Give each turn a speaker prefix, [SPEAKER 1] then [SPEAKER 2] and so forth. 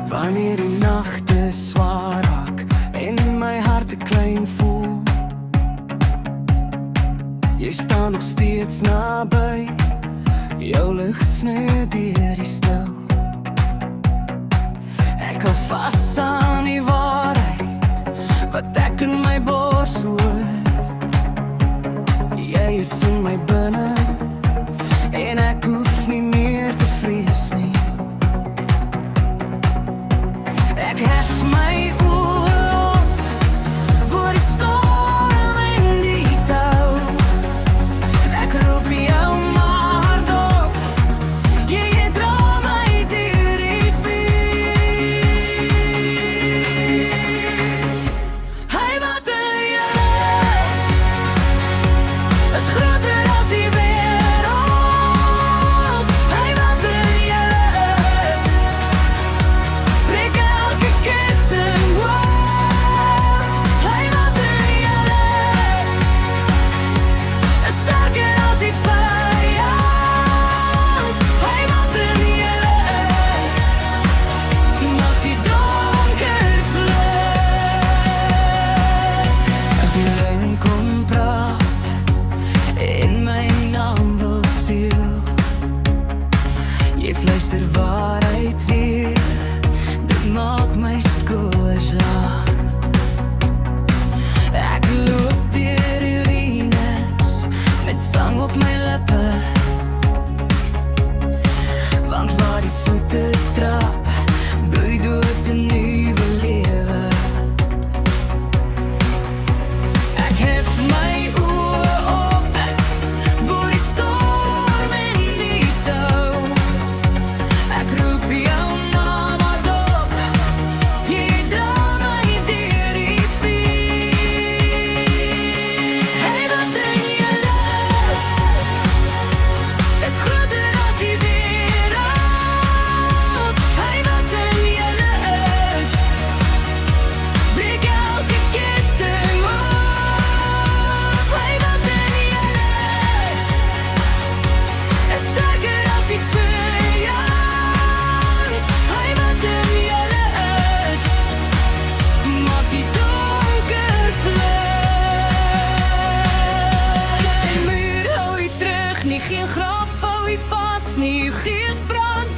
[SPEAKER 1] Wanneer die nagte swaar raak en my hart te klein voel, jy staan nog steeds naby, jou lig sny deur die stil. Ek hou vas aan die waarheid wat ek in my bors hoor. Jy is in my binne en ek hoef nie meer te vrees nie. Ek hef my oë op oor die storm en die tou. Ek roep jou maar hardop, jy dra my deur die vuur. Hy wat in jou is groter as die wêreld. Hy wat in jou is breek elke ketting. Hy wat in jou is sterker as die vyand. Hy wat in jou maak die donker vlug. As die lyn kom praat en my naam wil steel, jy fluister waarheid weer, dit maak my skouers laag. Ek loop deur urines met sang op my lippe, want waar die voete trap, bloei dood 'n nuwe lewe. Ek hef my oë op oor die storm en die tou. Ek roep jou naam hardop, jy dra my deur die vuur. Hy wat in jou is groter as die wêreld. Hy wat in jou breek elke ketting. Hy wat in jou is sterker as die vyand. Hy wat in jou maak die donker vlug. Die muur hou jy terug nie, geen graf hou jy vas nie, jou gees brand